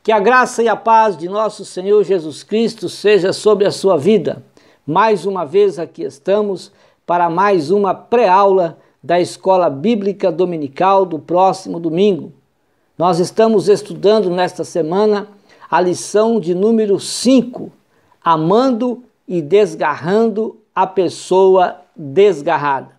Que a graça e a paz de nosso Senhor Jesus Cristo seja sobre a sua vida. Mais uma vez aqui estamos para mais uma pré-aula da Escola Bíblica Dominical do próximo domingo. Nós estamos estudando nesta semana a lição de número 5, amando e desgarrando a pessoa desgarrada.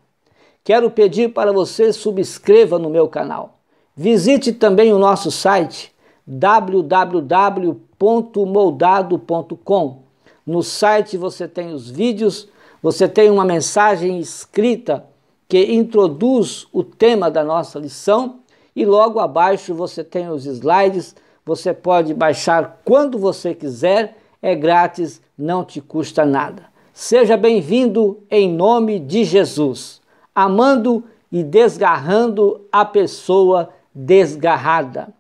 Quero pedir para você subscreva no meu canal. Visite também o nosso site www.moldado.com. No site você tem os vídeos, você tem uma mensagem escrita que introduz o tema da nossa lição e logo abaixo você tem os slides, você pode baixar quando você quiser, é grátis, não te custa nada. Seja bem-vindo em nome de Jesus, amando e desgarrando a pessoa desgarrada.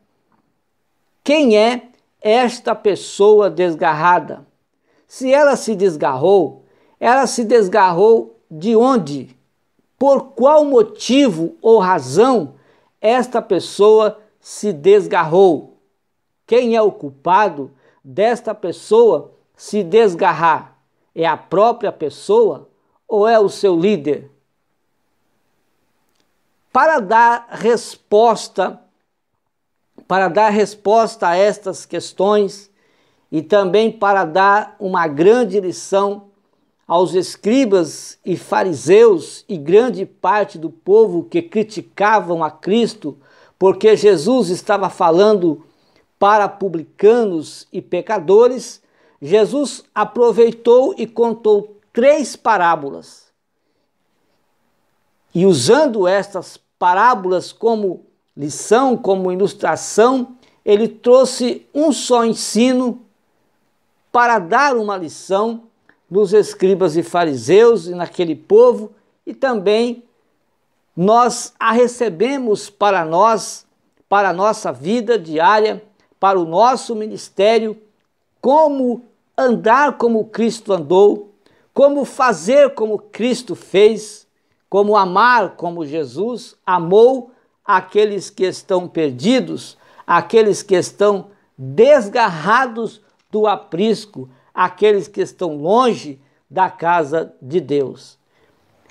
Quem é esta pessoa desgarrada? Se ela se desgarrou de onde? Por qual motivo ou razão esta pessoa se desgarrou? Quem é o culpado desta pessoa se desgarrar? É a própria pessoa ou é o seu líder? Para dar resposta a estas questões e também para dar uma grande lição aos escribas e fariseus e grande parte do povo que criticavam a Cristo, porque Jesus estava falando para publicanos e pecadores, Jesus aproveitou e contou 3 parábolas. E usando estas parábolas como lição, como ilustração, ele trouxe um só ensino para dar uma lição nos escribas e fariseus e naquele povo, e também nós a recebemos para nós, para a nossa vida diária, para o nosso ministério, como andar como Cristo andou, como fazer como Cristo fez, como amar como Jesus amou aqueles que estão perdidos, aqueles que estão desgarrados do aprisco, aqueles que estão longe da casa de Deus.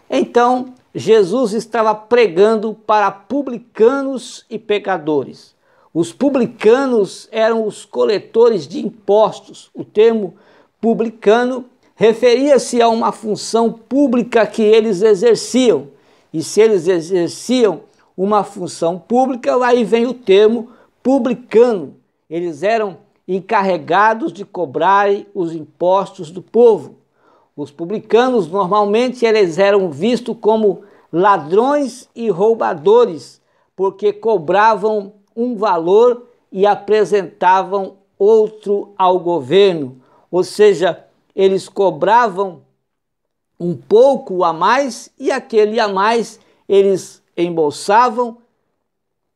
Então, Jesus estava pregando para publicanos e pecadores. Os publicanos eram os coletores de impostos. O termo publicano referia-se a uma função pública que eles exerciam. E se eles exerciam uma função pública, aí vem o termo publicano. Eles eram encarregados de cobrarem os impostos do povo. Os publicanos, normalmente, eles eram vistos como ladrões e roubadores, porque cobravam um valor e apresentavam outro ao governo. Ou seja, eles cobravam um pouco a mais e aquele a mais eles embolsavam,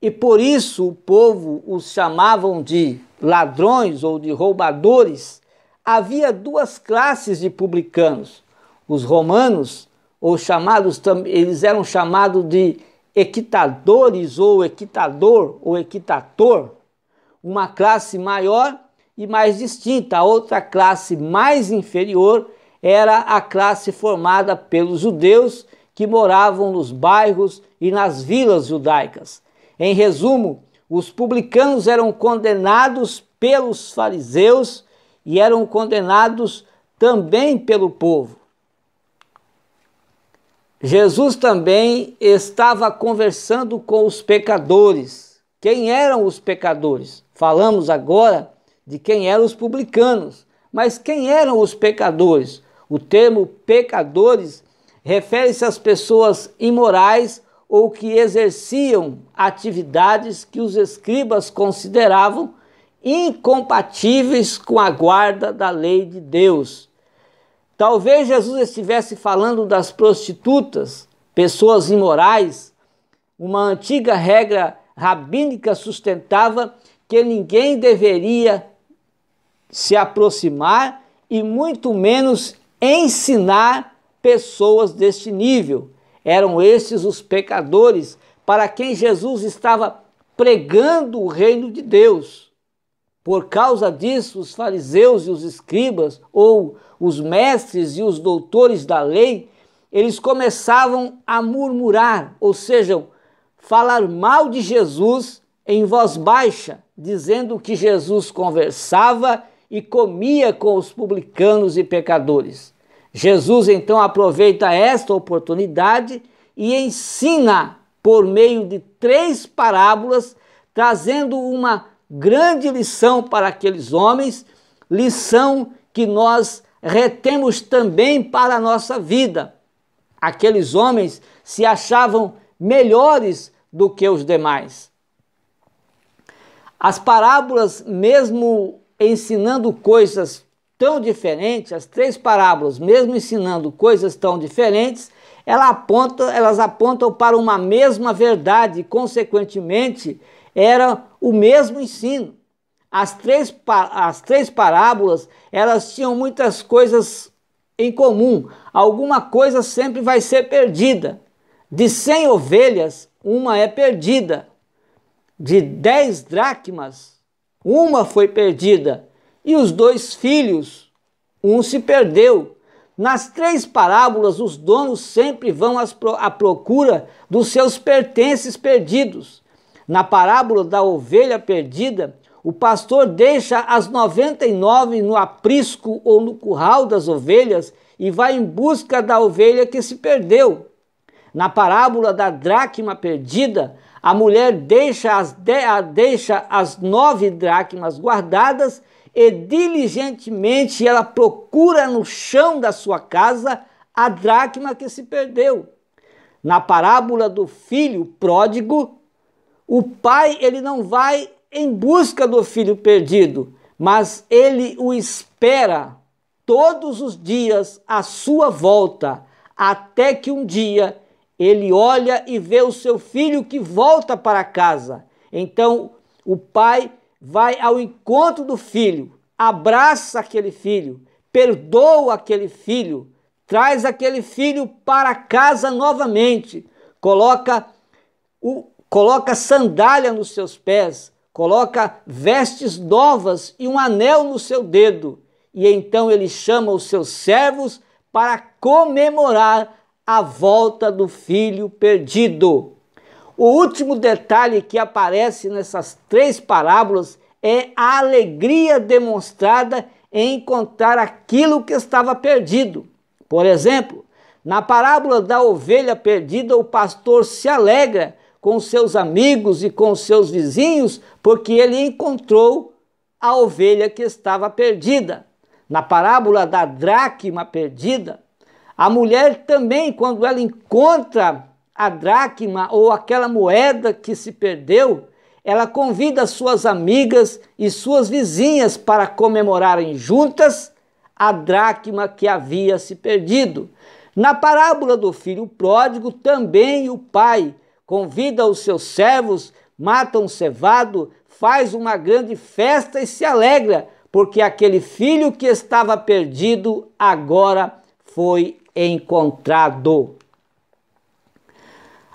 e por isso o povo os chamavam de ladrões ou de roubadores. Havia 2 classes de publicanos. Os romanos, eles eram chamados de equitadores ou equitador ou equitator, uma classe maior e mais distinta. A outra classe mais inferior era a classe formada pelos judeus que moravam nos bairros e nas vilas judaicas. Em resumo, os publicanos eram condenados pelos fariseus e eram condenados também pelo povo. Jesus também estava conversando com os pecadores. Quem eram os pecadores? Falamos agora de quem eram os publicanos. Mas quem eram os pecadores? O termo pecadores refere-se às pessoas imorais ou que exerciam atividades que os escribas consideravam incompatíveis com a guarda da lei de Deus. Talvez Jesus estivesse falando das prostitutas, pessoas imorais. Uma antiga regra rabínica sustentava que ninguém deveria se aproximar e muito menos ensinar pessoas deste nível. Eram estes os pecadores para quem Jesus estava pregando o reino de Deus. Por causa disso, os fariseus e os escribas, ou os mestres e os doutores da lei, eles começavam a murmurar, ou seja, falar mal de Jesus em voz baixa, dizendo que Jesus conversava e comia com os publicanos e pecadores. Jesus então aproveita esta oportunidade e ensina por meio de 3 parábolas, trazendo uma grande lição para aqueles homens, lição que nós retemos também para a nossa vida. Aqueles homens se achavam melhores do que os demais. As parábolas, mesmo ensinando coisas tão diferentes, as 3 parábolas, mesmo ensinando coisas tão diferentes, elas apontam para uma mesma verdade e, consequentemente, era o mesmo ensino. As três parábolas, elas tinham muitas coisas em comum. Alguma coisa sempre vai ser perdida. De 100 ovelhas, uma é perdida. De 10 dracmas, uma foi perdida. E os 2 filhos, um se perdeu. Nas 3 parábolas, os donos sempre vão à procura dos seus pertences perdidos. Na parábola da ovelha perdida, o pastor deixa as 99 no aprisco ou no curral das ovelhas e vai em busca da ovelha que se perdeu. Na parábola da dracma perdida, a mulher deixa as 9 dracmas guardadas e diligentemente ela procura no chão da sua casa a dracma que se perdeu. Na parábola do filho pródigo, o pai ele não vai em busca do filho perdido, mas ele o espera todos os dias à sua volta, até que um dia ele olha e vê o seu filho que volta para casa. Então o pai vai ao encontro do filho, abraça aquele filho, perdoa aquele filho, traz aquele filho para casa novamente, coloca sandália nos seus pés, coloca vestes novas e um anel no seu dedo. E então ele chama os seus servos para comemorar a volta do filho perdido. O último detalhe que aparece nessas 3 parábolas é a alegria demonstrada em encontrar aquilo que estava perdido. Por exemplo, na parábola da ovelha perdida, o pastor se alegra com seus amigos e com seus vizinhos, porque ele encontrou a ovelha que estava perdida. Na parábola da dracma perdida, a mulher também, quando ela encontra a dracma ou aquela moeda que se perdeu, ela convida suas amigas e suas vizinhas para comemorarem juntas a dracma que havia se perdido. Na parábola do filho pródigo, também o pai convida os seus servos, mata um cevado, faz uma grande festa e se alegra, porque aquele filho que estava perdido agora foi encontrado.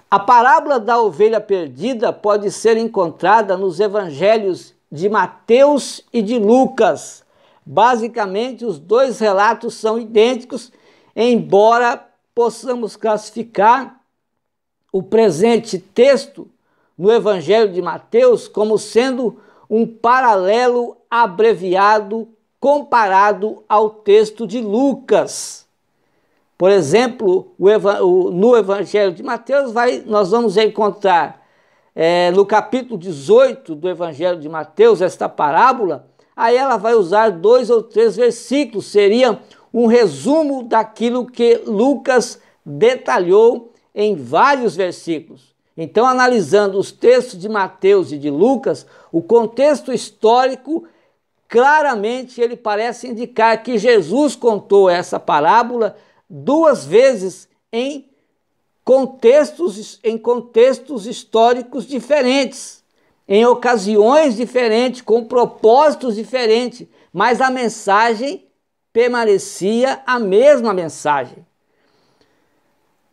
A parábola da ovelha perdida pode ser encontrada nos evangelhos de Mateus e de Lucas. Basicamente, os 2 relatos são idênticos, embora possamos classificar o presente texto no evangelho de Mateus como sendo um paralelo abreviado comparado ao texto de Lucas. Por exemplo, no evangelho de Mateus nós vamos encontrar no capítulo 18 do evangelho de Mateus esta parábola. Aí ela vai usar 2 ou 3 versículos, seria um resumo daquilo que Lucas detalhou em vários versículos. Então, analisando os textos de Mateus e de Lucas, o contexto histórico, claramente ele parece indicar que Jesus contou essa parábola 2 vezes em contextos históricos diferentes, em ocasiões diferentes, com propósitos diferentes, mas a mensagem permanecia a mesma mensagem.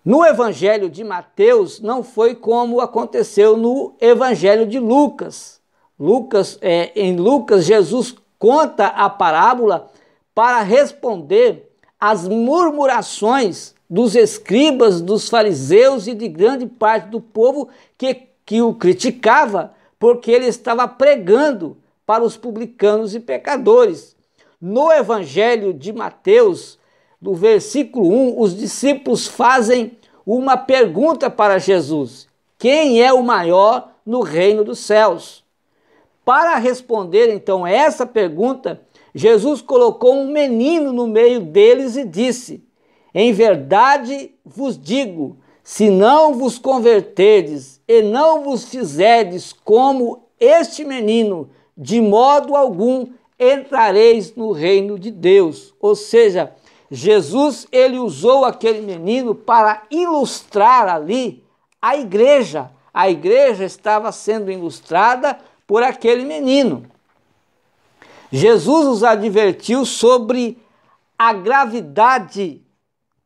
No evangelho de Mateus não foi como aconteceu no evangelho de Lucas. Em Lucas, Jesus conta a parábola para responder às murmurações dos escribas, dos fariseus e de grande parte do povo que o criticava, porque ele estava pregando para os publicanos e pecadores. No Evangelho de Mateus, no versículo 1, os discípulos fazem uma pergunta para Jesus: quem é o maior no reino dos céus? Para responder então essa pergunta, Jesus colocou um menino no meio deles e disse: em verdade vos digo, se não vos converterdes e não vos fizerdes como este menino, de modo algum entrareis no reino de Deus. Ou seja, Jesus ele usou aquele menino para ilustrar ali a igreja. A igreja estava sendo ilustrada por aquele menino. Jesus os advertiu sobre a gravidade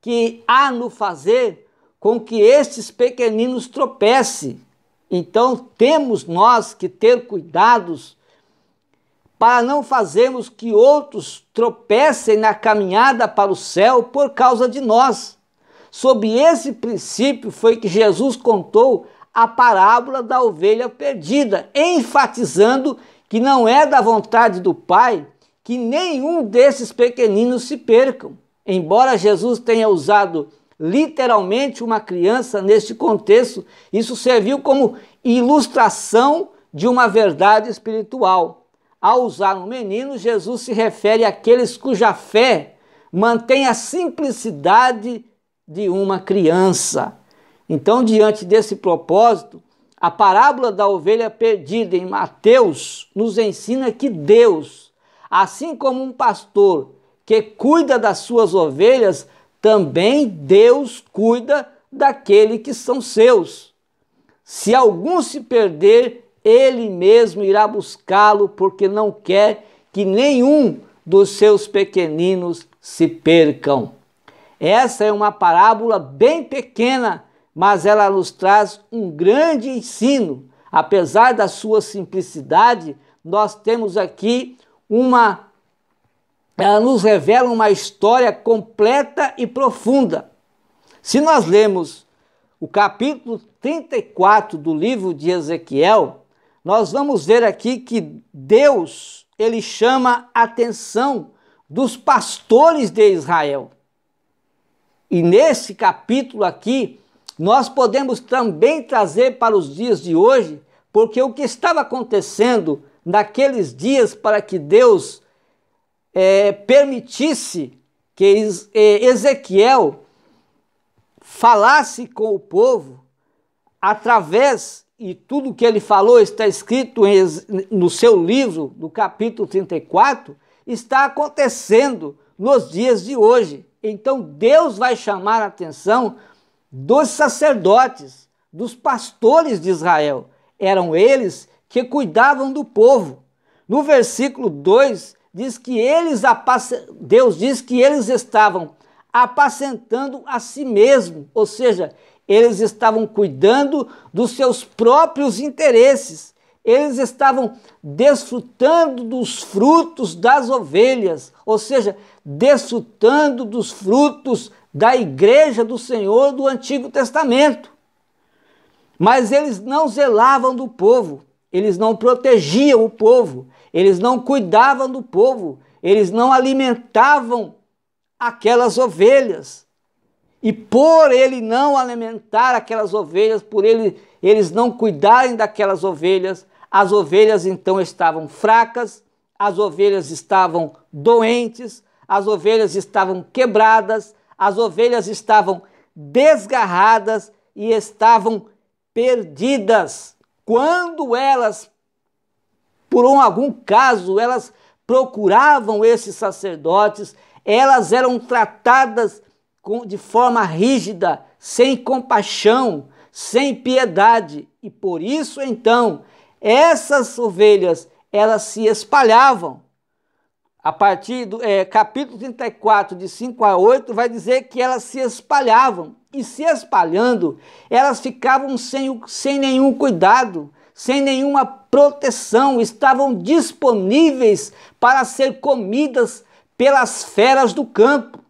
que há no fazer com que estes pequeninos tropecem. Então temos nós que ter cuidados para não fazermos que outros tropecem na caminhada para o céu por causa de nós. Sob esse princípio foi que Jesus contou a parábola da ovelha perdida, enfatizando que não é da vontade do Pai que nenhum desses pequeninos se percam. Embora Jesus tenha usado literalmente uma criança neste contexto, isso serviu como ilustração de uma verdade espiritual. Ao usar um menino, Jesus se refere àqueles cuja fé mantém a simplicidade de uma criança. Então, diante desse propósito, a parábola da ovelha perdida em Mateus nos ensina que Deus, assim como um pastor que cuida das suas ovelhas, também Deus cuida daqueles que são seus. Se algum se perder, ele mesmo irá buscá-lo, porque não quer que nenhum dos seus pequeninos se percam. Essa é uma parábola bem pequena, mas ela nos traz um grande ensino. Apesar da sua simplicidade, nós temos aqui ela nos revela uma história completa e profunda. Se nós lemos o capítulo 34 do livro de Ezequiel, nós vamos ver aqui que Deus, ele chama a atenção dos pastores de Israel. E nesse capítulo aqui, nós podemos também trazer para os dias de hoje, porque o que estava acontecendo naqueles dias para que Deus permitisse que Ezequiel falasse com o povo através, e tudo que ele falou está escrito no seu livro, no capítulo 34, está acontecendo nos dias de hoje. Então Deus vai chamar a atenção dos sacerdotes, dos pastores de Israel. Eram eles que cuidavam do povo. No versículo 2, Deus diz que eles estavam apacentando a si mesmos, ou seja, eles estavam cuidando dos seus próprios interesses. Eles estavam desfrutando dos frutos das ovelhas, ou seja, desfrutando dos frutos da igreja do Senhor do Antigo Testamento. Mas eles não zelavam do povo, eles não protegiam o povo, eles não cuidavam do povo, eles não alimentavam aquelas ovelhas. E por ele não alimentar aquelas ovelhas, por eles não cuidarem daquelas ovelhas, as ovelhas então estavam fracas, as ovelhas estavam doentes, as ovelhas estavam quebradas, as ovelhas estavam desgarradas e estavam perdidas. Quando elas, por algum caso, elas procuravam esses sacerdotes, elas eram tratadas de forma rígida, sem compaixão, sem piedade. E por isso, então, essas ovelhas, elas se espalhavam. A partir do capítulo 34, de 5 a 8, vai dizer que elas se espalhavam. E se espalhando, elas ficavam sem nenhum cuidado, sem nenhuma proteção, estavam disponíveis para ser comidas pelas feras do campo.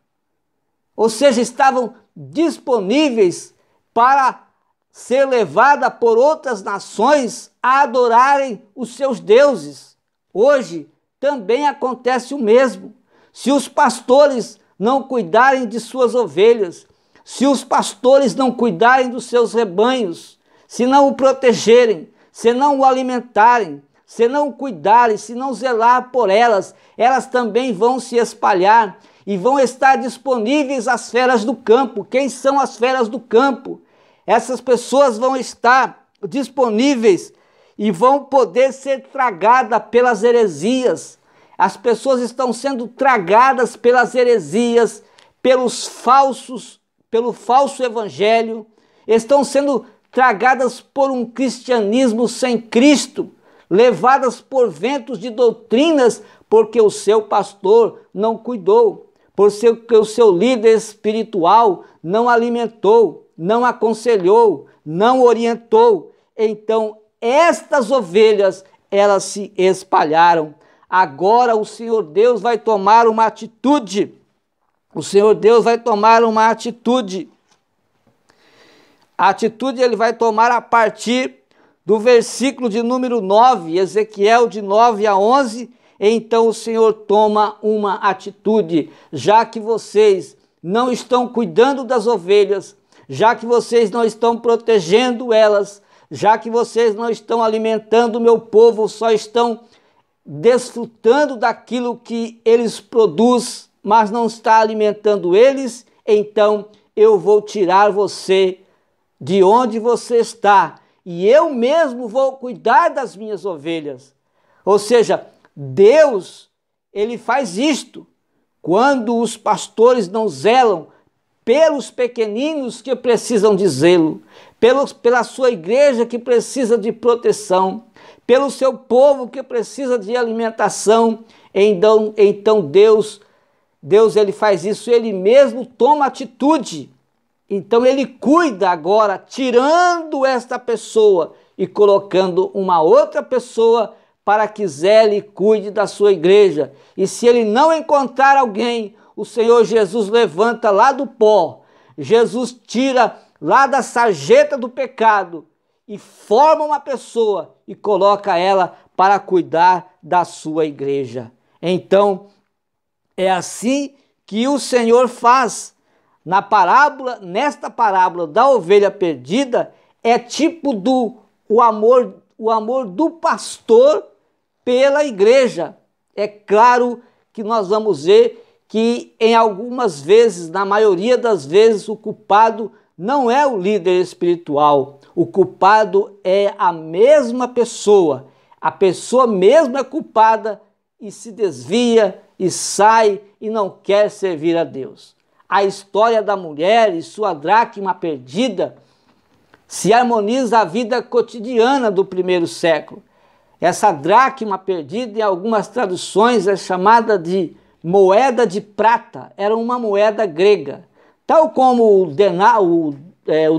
Ou seja, estavam disponíveis para ser levada por outras nações a adorarem os seus deuses. Hoje também acontece o mesmo. Se os pastores não cuidarem de suas ovelhas, se os pastores não cuidarem dos seus rebanhos, se não o protegerem, se não o alimentarem, se não o cuidarem, se não zelar por elas, elas também vão se espalhar e vão estar disponíveis às feras do campo. Quem são as feras do campo? Essas pessoas vão estar disponíveis e vão poder ser tragadas pelas heresias. As pessoas estão sendo tragadas pelas heresias, pelo falso evangelho, estão sendo tragadas por um cristianismo sem Cristo, levadas por ventos de doutrinas, porque o seu pastor não cuidou, porque o seu líder espiritual não alimentou, não aconselhou, não orientou. Então, estas ovelhas, elas se espalharam. Agora o Senhor Deus vai tomar uma atitude. O Senhor Deus vai tomar uma atitude. A atitude ele vai tomar a partir do versículo de número 9, Ezequiel de 9 a 11. Então o Senhor toma uma atitude. Já que vocês não estão cuidando das ovelhas, já que vocês não estão protegendo elas, já que vocês não estão alimentando o meu povo, só estão desfrutando daquilo que eles produzem, mas não está alimentando eles, então eu vou tirar você de onde você está e eu mesmo vou cuidar das minhas ovelhas. Ou seja, Deus, ele faz isto quando os pastores não zelam pelos pequeninos que precisam de zelo, pela sua igreja que precisa de proteção, pelo seu povo que precisa de alimentação. Então Deus ele faz isso, ele mesmo toma atitude. Então ele cuida agora, tirando esta pessoa e colocando uma outra pessoa para que zele e cuide da sua igreja. E se ele não encontrar alguém, o Senhor Jesus levanta lá do pó, Jesus tira lá da sarjeta do pecado e forma uma pessoa e coloca ela para cuidar da sua igreja. Então, é assim que o Senhor faz. Nesta parábola da ovelha perdida, é tipo o amor do pastor pela igreja. É claro que nós vamos ver que em algumas vezes, na maioria das vezes, o culpado não é o líder espiritual. O culpado é a mesma pessoa. A pessoa mesmo é culpada e se desvia e sai e não quer servir a Deus. A história da mulher e sua dracma perdida se harmoniza à vida cotidiana do primeiro século. Essa dracma perdida, em algumas traduções, é chamada de moeda de prata. Era uma moeda grega. Tal como o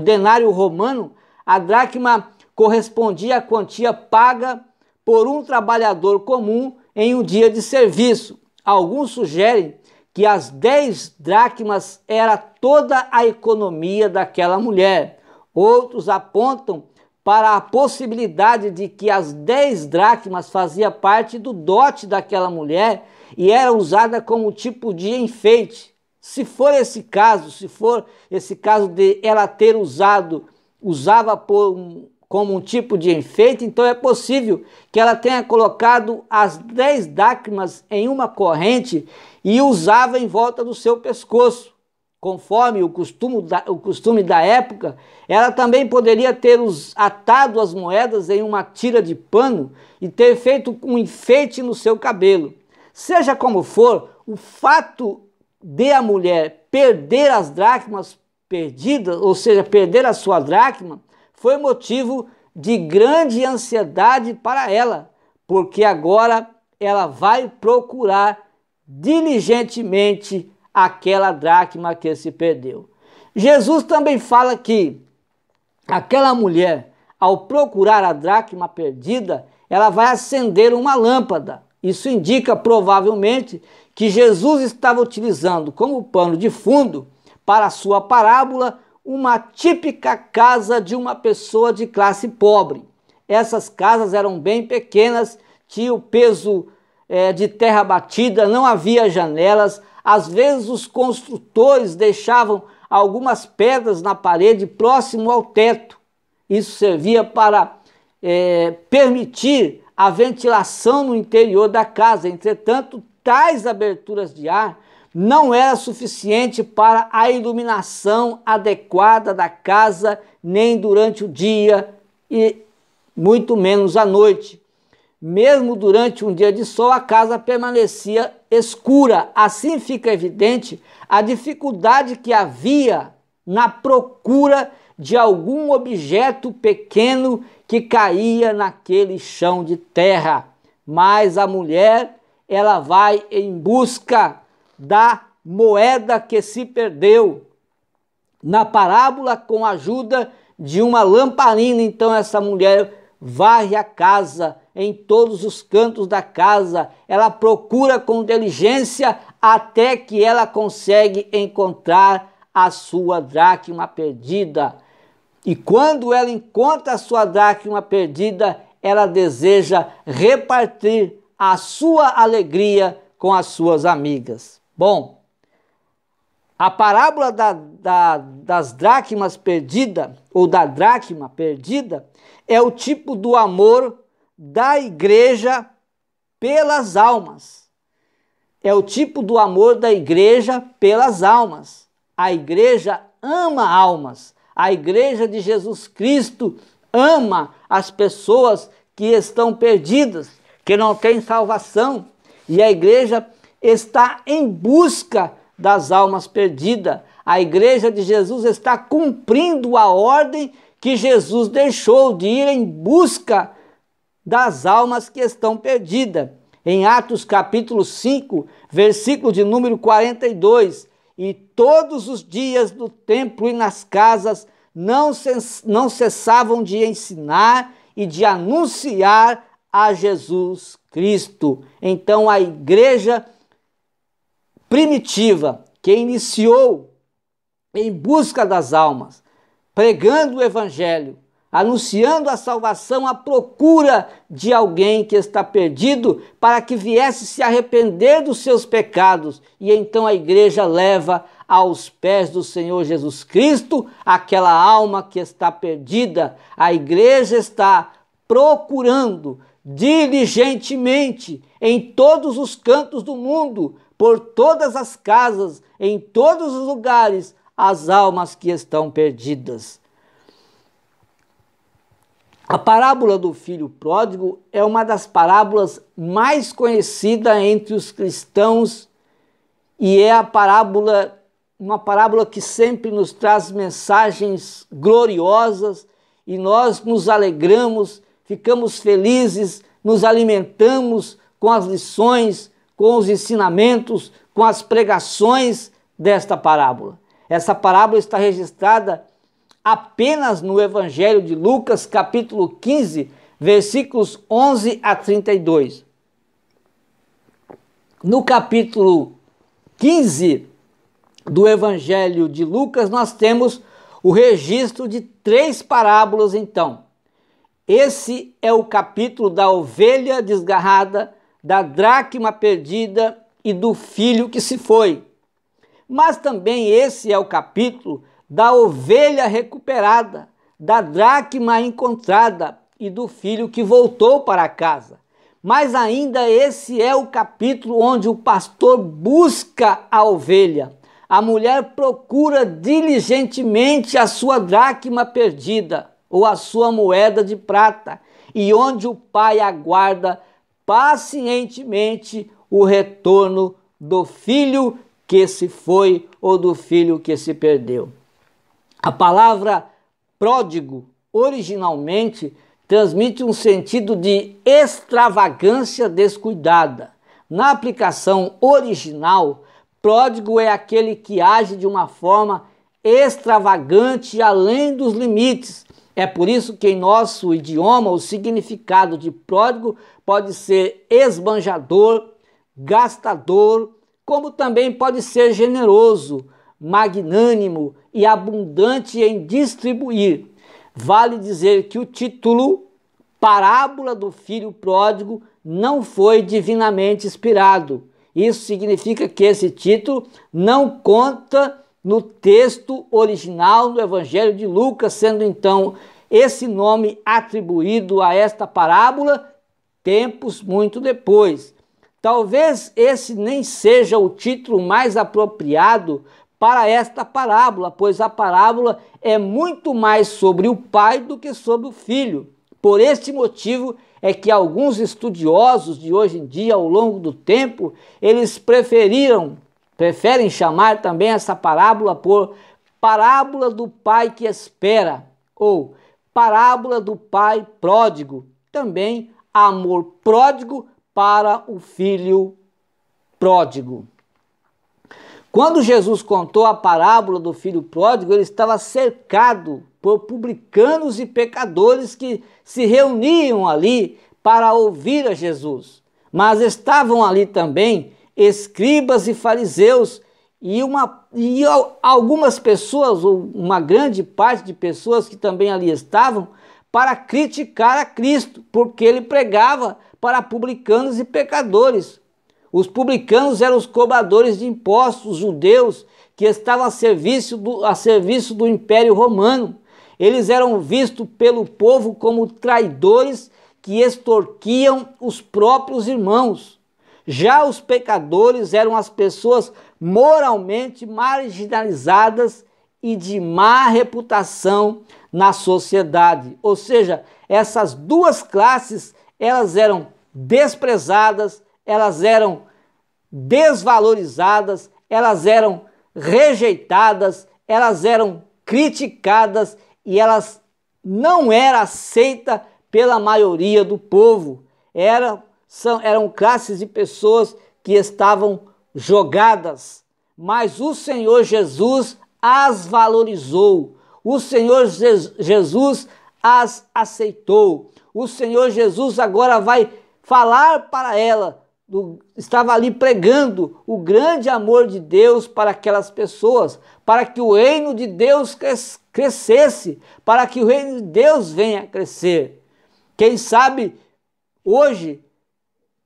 denário romano, a dracma correspondia à quantia paga por um trabalhador comum em um dia de serviço. Alguns sugerem que as 10 dracmas era toda a economia daquela mulher. Outros apontam para a possibilidade de que as 10 dracmas fazia parte do dote daquela mulher e era usada como tipo de enfeite. Se for esse caso de ela ter usava como um tipo de enfeite, então é possível que ela tenha colocado as 10 dracmas em uma corrente e usava em volta do seu pescoço. Conforme o costume da época, ela também poderia ter atado as moedas em uma tira de pano e ter feito um enfeite no seu cabelo. Seja como for, o fato de a mulher perder as dracmas perdidas, ou seja, perder a sua dracma, foi motivo de grande ansiedade para ela, porque agora ela vai procurar diligentemente aquela dracma que se perdeu. Jesus também fala que aquela mulher, ao procurar a dracma perdida, ela vai acender uma lâmpada. Isso indica provavelmente que Jesus estava utilizando como pano de fundo para a sua parábola uma típica casa de uma pessoa de classe pobre. Essas casas eram bem pequenas, tinham o peso de terra batida, não havia janelas. Às vezes os construtores deixavam algumas pedras na parede próximo ao teto. Isso servia para permitir a ventilação no interior da casa. Entretanto, tais aberturas de ar não era suficiente para a iluminação adequada da casa, nem durante o dia e muito menos à noite. Mesmo durante um dia de sol, a casa permanecia escura. Assim fica evidente a dificuldade que havia na procura de algum objeto pequeno que caía naquele chão de terra. Mas a mulher, ela vai em busca da moeda que se perdeu. Na parábola, com a ajuda de uma lamparina, então essa mulher varre a casa, em todos os cantos da casa, ela procura com diligência até que ela consegue encontrar a sua dracma perdida. E quando ela encontra a sua dracma perdida, ela deseja repartir a sua alegria com as suas amigas. Bom, a parábola das dracmas perdidas, ou da dracma perdida, é o tipo do amor da igreja pelas almas. É o tipo do amor da igreja pelas almas. A igreja ama almas. A igreja de Jesus Cristo ama as pessoas que estão perdidas, que não têm salvação. E a igreja está em busca das almas perdidas. A igreja de Jesus está cumprindo a ordem que Jesus deixou de ir em busca das almas que estão perdidas. Em Atos capítulo 5, versículo de número 42, e todos os dias no templo e nas casas não cessavam de ensinar e de anunciar a Jesus Cristo. Então a igreja primitiva, que iniciou em busca das almas, pregando o evangelho, anunciando a salvação à procura de alguém que está perdido, para que viesse se arrepender dos seus pecados. E então a igreja leva aos pés do Senhor Jesus Cristo aquela alma que está perdida. A igreja está procurando diligentemente em todos os cantos do mundo, por todas as casas, em todos os lugares, as almas que estão perdidas. A parábola do filho pródigo é uma das parábolas mais conhecidas entre os cristãos e é uma parábola que sempre nos traz mensagens gloriosas e nós nos alegramos, ficamos felizes, nos alimentamos com as lições, com os ensinamentos, com as pregações desta parábola. Essa parábola está registrada apenas no Evangelho de Lucas, capítulo 15, versículos 11 a 32. No capítulo 15 do Evangelho de Lucas, nós temos o registro de 3 parábolas, então. Esse é o capítulo da ovelha desgarrada, da dracma perdida e do filho que se foi. Mas também esse é o capítulo da ovelha recuperada, da dracma encontrada e do filho que voltou para casa. Mas ainda esse é o capítulo onde o pastor busca a ovelha. A mulher procura diligentemente a sua dracma perdida ou a sua moeda de prata, e onde o pai aguarda pacientemente o retorno do filho que se foi ou do filho que se perdeu. A palavra pródigo, originalmente, transmite um sentido de extravagância descuidada. Na aplicação original, pródigo é aquele que age de uma forma extravagante além dos limites. É por isso que em nosso idioma o significado de pródigo pode ser esbanjador, gastador, como também pode ser generoso, magnânimo e abundante em distribuir. Vale dizer que o título Parábola do Filho Pródigo não foi divinamente inspirado. Isso significa que esse título não conta no texto original do Evangelho de Lucas, sendo então esse nome atribuído a esta parábola tempos muito depois. Talvez esse nem seja o título mais apropriado para esta parábola, pois a parábola é muito mais sobre o pai do que sobre o filho. Por este motivo é que alguns estudiosos de hoje em dia, ao longo do tempo, eles preferem chamar também essa parábola por parábola do pai que espera, ou parábola do pai pródigo, também amor pródigo para o filho pródigo. Quando Jesus contou a parábola do filho pródigo, ele estava cercado por publicanos e pecadores que se reuniam ali para ouvir a Jesus. Mas estavam ali também escribas e fariseus e algumas pessoas, ou uma grande parte de pessoas que também ali estavam, para criticar a Cristo, porque ele pregava para publicanos e pecadores. Os publicanos eram os cobradores de impostos, os judeus, que estavam a serviço do Império Romano. Eles eram vistos pelo povo como traidores que extorquiam os próprios irmãos. Já os pecadores eram as pessoas moralmente marginalizadas e de má reputação na sociedade. Ou seja, essas duas classes, elas eram desprezadas, elas eram desvalorizadas, elas eram rejeitadas, elas eram criticadas e elas não eram aceitas pela maioria do povo. Eram classes de pessoas que estavam jogadas, mas o Senhor Jesus as valorizou, o Senhor Jesus as aceitou. O Senhor Jesus agora vai falar para ela, estava ali pregando o grande amor de Deus para aquelas pessoas, para que o reino de Deus crescesse, para que o reino de Deus venha a crescer. Quem sabe hoje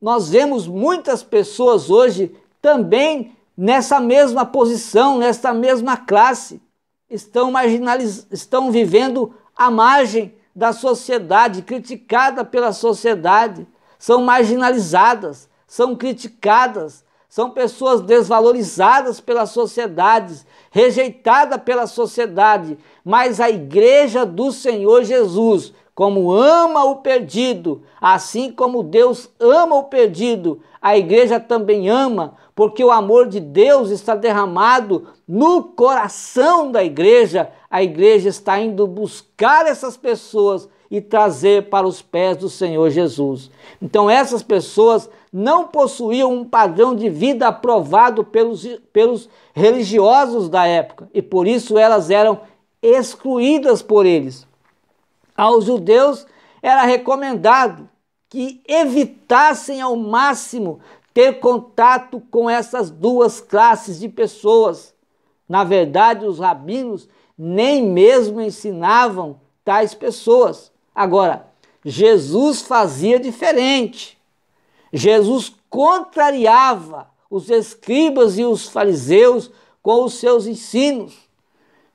nós vemos muitas pessoas hoje também nessa mesma posição, nessa mesma classe, estão vivendo à margem da sociedade, criticada pela sociedade, são marginalizadas, são criticadas, são pessoas desvalorizadas pela sociedade, rejeitadas pela sociedade, mas a igreja do Senhor Jesus, como ama o perdido, assim como Deus ama o perdido, a igreja também ama, porque o amor de Deus está derramado no coração da igreja. A igreja está indo buscar essas pessoas e trazer para os pés do Senhor Jesus. Então essas pessoas não possuíam um padrão de vida aprovado pelos religiosos da época, e por isso elas eram excluídas por eles. Aos judeus era recomendado que evitassem ao máximo ter contato com essas duas classes de pessoas. Na verdade, os rabinos nem mesmo ensinavam tais pessoas. Agora, Jesus fazia diferente. Jesus contrariava os escribas e os fariseus com os seus ensinos.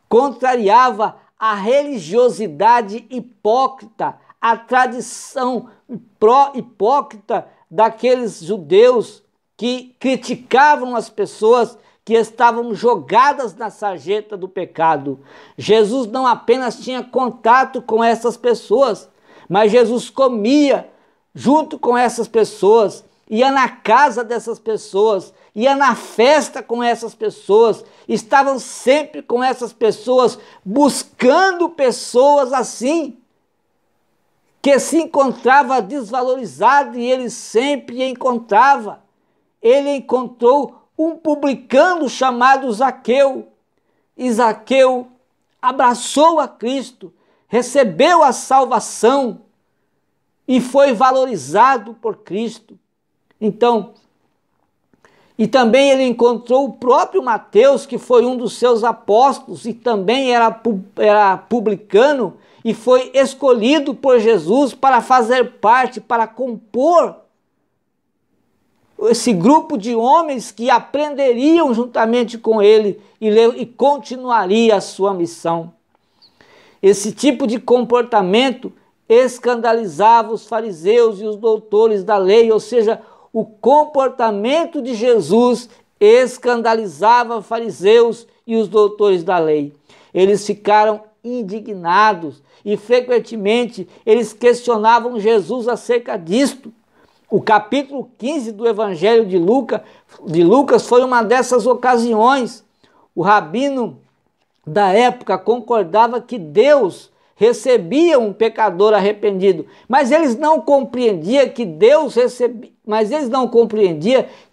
Contrariava a religiosidade hipócrita, a tradição hipócrita daqueles judeus que criticavam as pessoas que estavam jogadas na sarjeta do pecado. Jesus não apenas tinha contato com essas pessoas, mas Jesus comia junto com essas pessoas, ia na casa dessas pessoas, ia na festa com essas pessoas, estavam sempre com essas pessoas, buscando pessoas assim, que se encontrava desvalorizado, e ele sempre encontrava. Ele encontrou um publicano chamado Zaqueu, e Zaqueu abraçou a Cristo, recebeu a salvação e foi valorizado por Cristo. Então, e também ele encontrou o próprio Mateus, que foi um dos seus apóstolos e também era publicano, e foi escolhido por Jesus para fazer parte, para compor esse grupo de homens que aprenderiam juntamente com ele e continuaria a sua missão. Esse tipo de comportamento escandalizava os fariseus e os doutores da lei, ou seja, o comportamento de Jesus escandalizava fariseus e os doutores da lei. Eles ficaram indignados e frequentemente eles questionavam Jesus acerca disto. O capítulo 15 do Evangelho de Lucas foi uma dessas ocasiões. O rabino da época concordava que Deus recebia um pecador arrependido, mas eles não compreendiam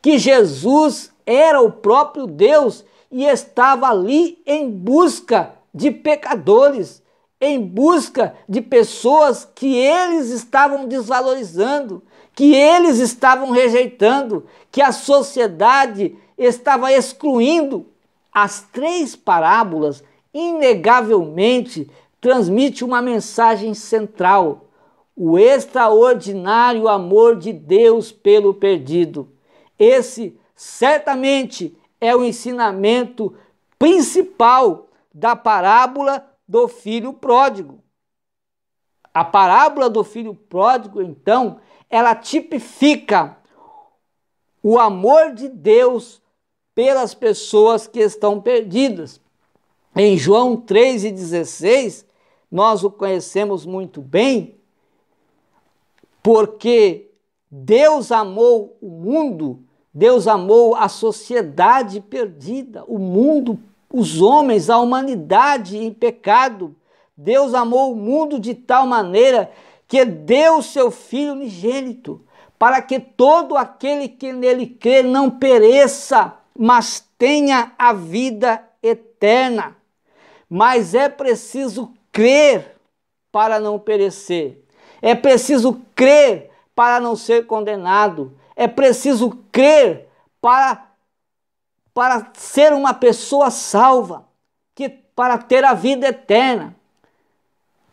que Jesus era o próprio Deus e estava ali em busca de pecadores, em busca de pessoas que eles estavam desvalorizando, que eles estavam rejeitando, que a sociedade estava excluindo. As 3 parábolas, inegavelmente, transmitem uma mensagem central: o extraordinário amor de Deus pelo perdido. Esse, certamente, é o ensinamento principal da parábola do filho pródigo. A parábola do filho pródigo, então, ela tipifica o amor de Deus pelas pessoas que estão perdidas. Em João 3,16, nós o conhecemos muito bem, porque Deus amou o mundo, Deus amou a sociedade perdida, o mundo, os homens, a humanidade em pecado. Deus amou o mundo de tal maneira que deu seu Filho unigênito, para que todo aquele que nele crê não pereça, mas tenha a vida eterna. Mas é preciso crer para não perecer. É preciso crer para não ser condenado. É preciso crer para ser uma pessoa salva, para ter a vida eterna.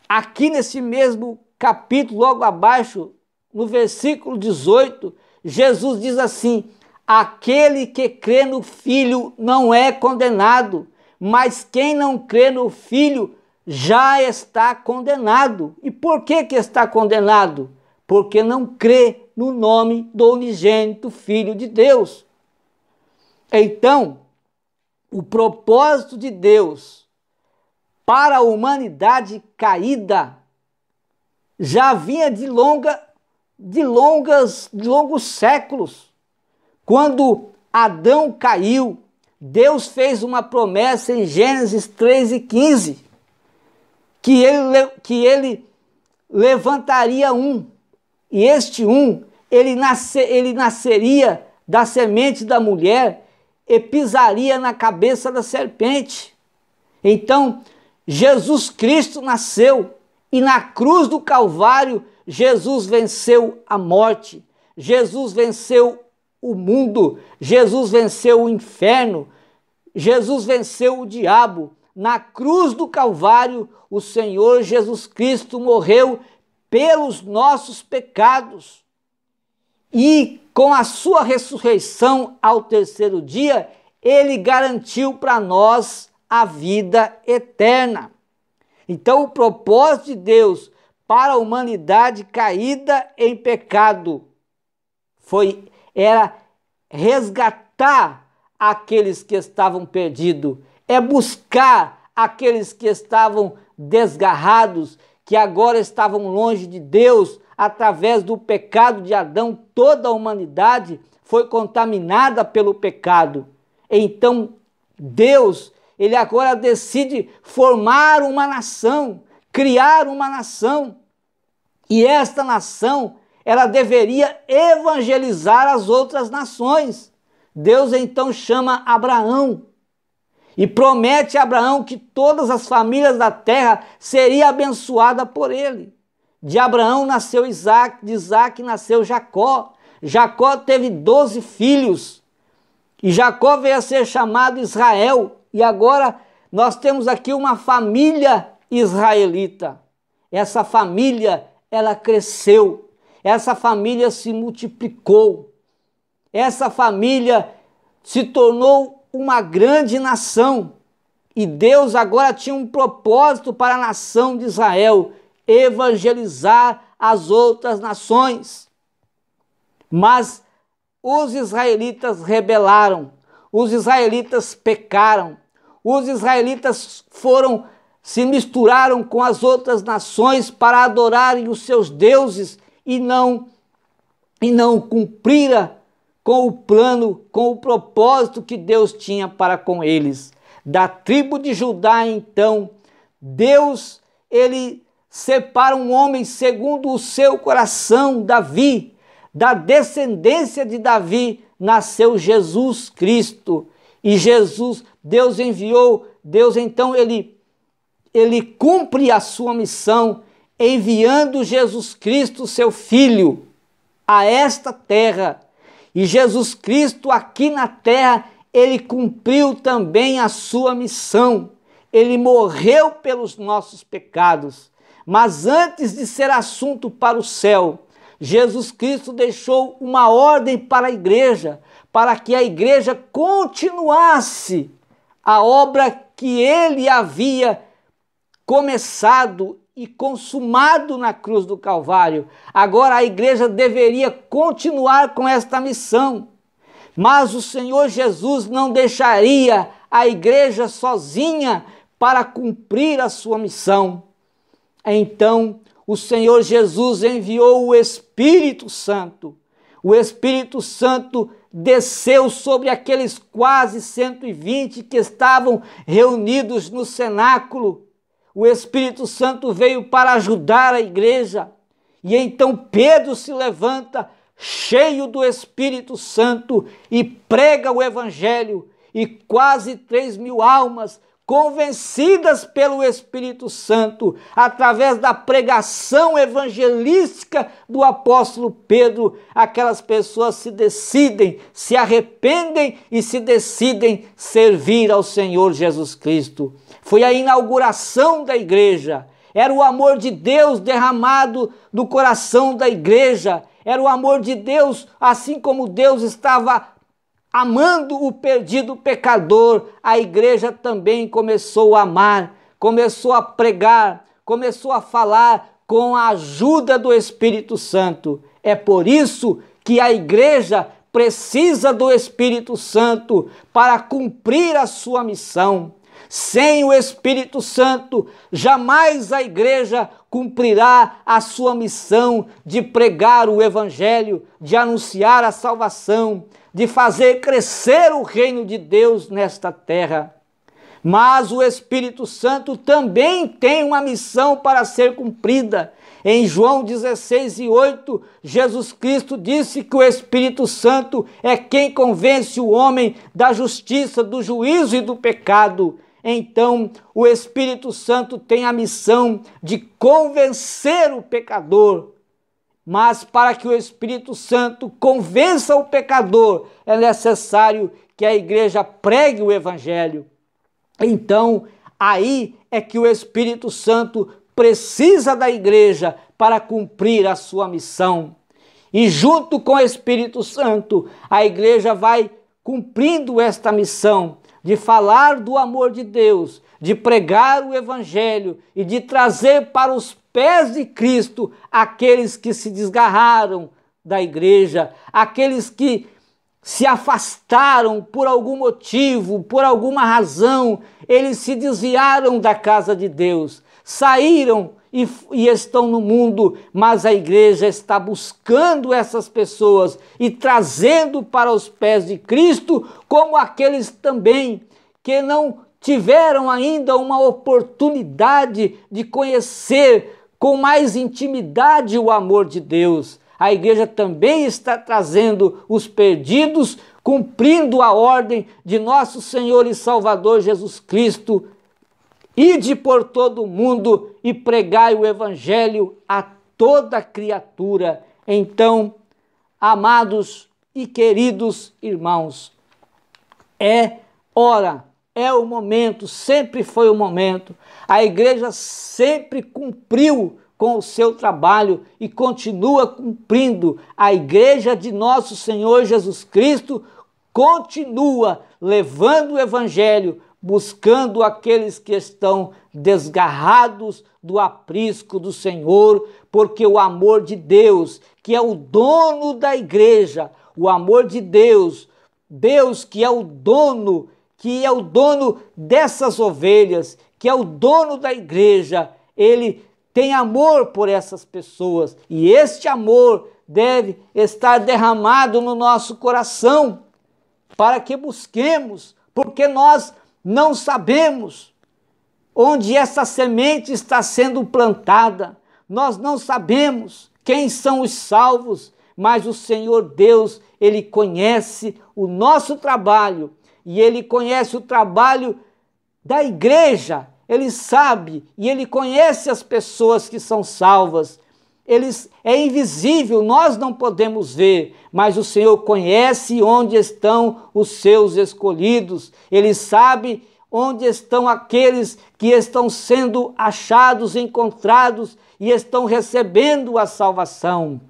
Aqui nesse mesmo capítulo, logo abaixo, no versículo 18, Jesus diz assim: aquele que crê no Filho não é condenado, mas quem não crê no Filho já está condenado. E por que está condenado? Porque não crê no nome do unigênito Filho de Deus. Então, o propósito de Deus para a humanidade caída já vinha de longos séculos. Quando Adão caiu, Deus fez uma promessa em Gênesis 3:15, que ele levantaria um, e este um, ele nasceria da semente da mulher e pisaria na cabeça da serpente. Então, Jesus Cristo nasceu, e na cruz do Calvário, Jesus venceu a morte, Jesus venceu o mundo, Jesus venceu o inferno, Jesus venceu o diabo. Na cruz do Calvário, o Senhor Jesus Cristo morreu pelos nossos pecados. E com a sua ressurreição ao terceiro dia, ele garantiu para nós a vida eterna. Então, o propósito de Deus para a humanidade caída em pecado era resgatar aqueles que estavam perdidos, é buscar aqueles que estavam desgarrados, que agora estavam longe de Deus. Através do pecado de Adão, toda a humanidade foi contaminada pelo pecado. Então, Deus, ele agora decide formar uma nação, criar uma nação. E esta nação, ela deveria evangelizar as outras nações. Deus então chama Abraão. e promete a Abraão que todas as famílias da terra seriam abençoadas por ele. De Abraão nasceu Isaac, de Isaac nasceu Jacó. Jacó teve 12 filhos e Jacó veio a ser chamado Israel. E agora nós temos aqui uma família israelita. Essa família, ela cresceu. Essa família se multiplicou. Essa família se tornou uma grande nação. E Deus agora tinha um propósito para a nação de Israel: evangelizar as outras nações. Mas os israelitas rebelaram, os israelitas pecaram, os israelitas se misturaram com as outras nações para adorarem os seus deuses e não cumpriram com o plano, com o propósito que Deus tinha para com eles. Da tribo de Judá, então, Deus, ele separa um homem segundo o seu coração, Davi. Da descendência de Davi nasceu Jesus Cristo. E Deus então, ele cumpre a sua missão, enviando Jesus Cristo, seu Filho, a esta terra. E Jesus Cristo aqui na terra, ele cumpriu também a sua missão. Ele morreu pelos nossos pecados. Mas antes de ser assunto para o céu, Jesus Cristo deixou uma ordem para a igreja, para que a igreja continuasse a obra que ele havia começado e consumado na cruz do Calvário. Agora a igreja deveria continuar com esta missão. Mas o Senhor Jesus não deixaria a igreja sozinha para cumprir a sua missão. Então, o Senhor Jesus enviou o Espírito Santo. O Espírito Santo desceu sobre aqueles quase 120 que estavam reunidos no cenáculo. O Espírito Santo veio para ajudar a igreja. E então Pedro se levanta, cheio do Espírito Santo, e prega o Evangelho. E quase 3.000 almas, convencidas pelo Espírito Santo, através da pregação evangelística do apóstolo Pedro, aquelas pessoas se arrependem e se decidem servir ao Senhor Jesus Cristo. Foi a inauguração da igreja. Era o amor de Deus derramado no coração da igreja. Era o amor de Deus, assim como Deus estava amando o perdido pecador, a igreja também começou a amar, começou a pregar, começou a falar com a ajuda do Espírito Santo. É por isso que a igreja precisa do Espírito Santo para cumprir a sua missão. Sem o Espírito Santo, jamais a igreja cumprirá a sua missão de pregar o Evangelho, de anunciar a salvação, de fazer crescer o reino de Deus nesta terra. Mas o Espírito Santo também tem uma missão para ser cumprida. Em João 16:8, Jesus Cristo disse que o Espírito Santo é quem convence o homem da justiça, do juízo e do pecado. Então, o Espírito Santo tem a missão de convencer o pecador. Mas para que o Espírito Santo convença o pecador, é necessário que a igreja pregue o Evangelho. Então, aí é que o Espírito Santo precisa da igreja para cumprir a sua missão. E junto com o Espírito Santo, a igreja vai cumprindo esta missão de falar do amor de Deus, de pregar o Evangelho e de trazer para os pés de Cristo aqueles que se desgarraram da igreja, aqueles que se afastaram por algum motivo, por alguma razão, eles se desviaram da casa de Deus, saíram e estão no mundo, mas a igreja está buscando essas pessoas e trazendo para os pés de Cristo, como aqueles também que não tiveram ainda uma oportunidade de conhecer com mais intimidade o amor de Deus. A igreja também está trazendo os perdidos cumprindo a ordem de nosso Senhor e Salvador Jesus Cristo: ide por todo o mundo e pregai o evangelho a toda criatura. Então, amados e queridos irmãos, é o momento, sempre foi o momento. A igreja sempre cumpriu com o seu trabalho e continua cumprindo. A igreja de nosso Senhor Jesus Cristo continua levando o evangelho, buscando aqueles que estão desgarrados do aprisco do Senhor, porque o amor de Deus, que é o dono da igreja, o amor de Deus, Deus que é o dono dessas ovelhas, que é o dono da igreja, ele tem amor por essas pessoas, e este amor deve estar derramado no nosso coração, para que busquemos, porque nós não sabemos onde essa semente está sendo plantada, nós não sabemos quem são os salvos, mas o Senhor Deus, Ele conhece o nosso trabalho, e Ele conhece o trabalho da igreja, Ele sabe e Ele conhece as pessoas que são salvas. É invisível, nós não podemos ver, mas o Senhor conhece onde estão os seus escolhidos. Ele sabe onde estão aqueles que estão sendo achados, encontrados e estão recebendo a salvação.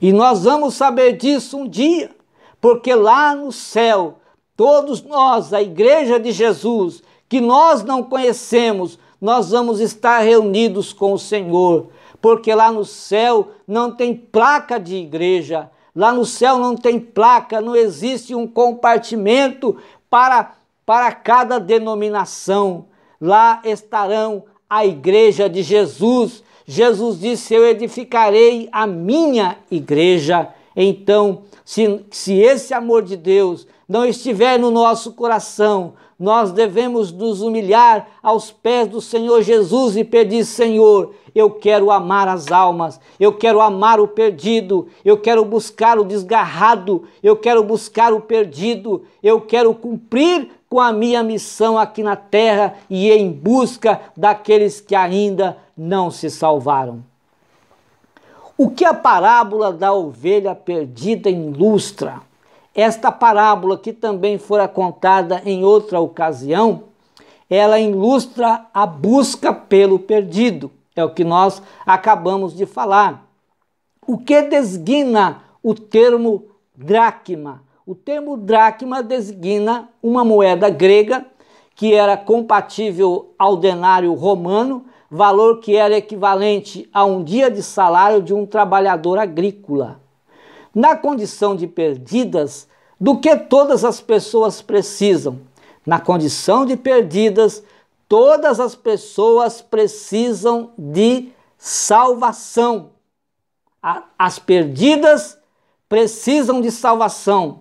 E nós vamos saber disso um dia, porque lá no céu, todos nós, a igreja de Jesus, que nós não conhecemos, nós vamos estar reunidos com o Senhor, porque lá no céu não tem placa de igreja, lá no céu não tem placa, não existe um compartimento para cada denominação. Lá estarão a igreja de Jesus. Jesus disse: eu edificarei a minha igreja. Então, se esse amor de Deus não estiver no nosso coração, nós devemos nos humilhar aos pés do Senhor Jesus e pedir: Senhor, eu quero amar as almas, eu quero amar o perdido, eu quero buscar o desgarrado, eu quero buscar o perdido, eu quero cumprir com a minha missão aqui na terra e em busca daqueles que ainda não se salvaram. O que a parábola da ovelha perdida ilustra? Esta parábola, que também fora contada em outra ocasião, ela ilustra a busca pelo perdido. É o que nós acabamos de falar. O que designa o termo dracma? O termo dracma designa uma moeda grega que era compatível ao denário romano, valor que era equivalente a um dia de salário de um trabalhador agrícola. Na condição de perdidas, do que todas as pessoas precisam? Na condição de perdidas, todas as pessoas precisam de salvação. As perdidas precisam de salvação.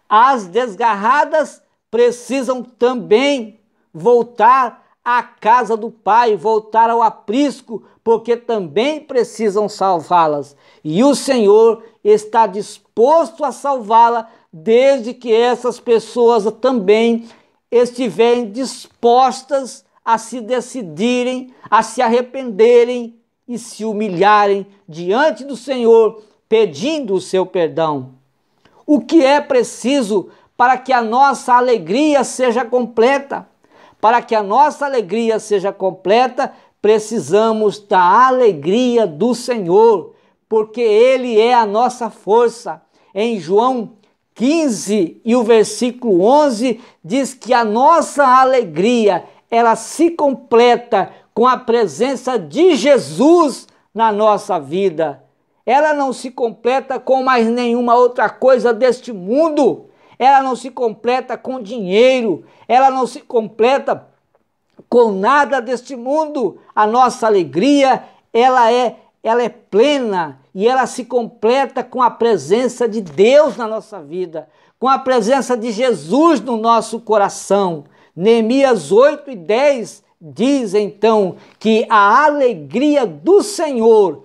As desgarradas precisam também voltar à casa do Pai, voltar ao aprisco, porque também precisam salvá-las. E o Senhor está disposto a salvá-la, desde que essas pessoas também estiverem dispostas a se decidirem, a se arrependerem e se humilharem diante do Senhor, pedindo o seu perdão. O que é preciso para que a nossa alegria seja completa? Para que a nossa alegria seja completa, precisamos da alegria do Senhor, porque Ele é a nossa força. Em João 15 e o versículo 11 diz que a nossa alegria, ela se completa com a presença de Jesus na nossa vida. Ela não se completa com mais nenhuma outra coisa deste mundo. Ela não se completa com dinheiro. Ela não se completa com nada deste mundo. A nossa alegria, ela é plena e ela se completa com a presença de Deus na nossa vida, com a presença de Jesus no nosso coração. Neemias 8:10 diz então que a alegria do Senhor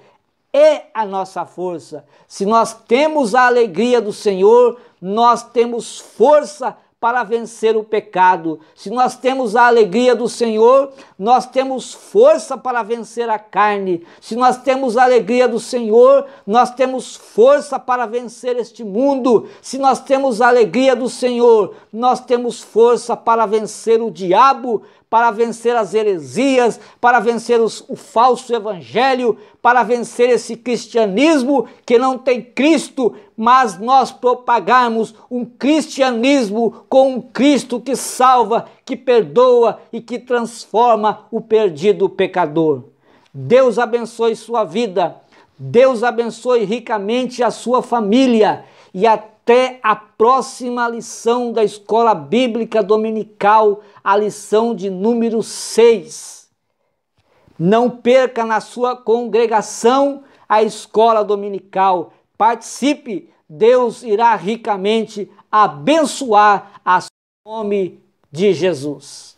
é a nossa força. Se nós temos a alegria do Senhor, nós temos força para vencer o pecado. Se nós temos a alegria do Senhor, nós temos força para vencer a carne. Se nós temos a alegria do Senhor, nós temos força para vencer este mundo. Se nós temos a alegria do Senhor, nós temos força para vencer o diabo, para vencer as heresias, para vencer o falso evangelho, para vencer esse cristianismo que não tem Cristo, mas nós propagarmos um cristianismo com um Cristo que salva, que perdoa e que transforma o perdido pecador. Deus abençoe sua vida, Deus abençoe ricamente a sua família e até a próxima lição da Escola Bíblica Dominical, a lição de número 6. Não perca na sua congregação a Escola Dominical. Participe, Deus irá ricamente abençoar a nome de Jesus.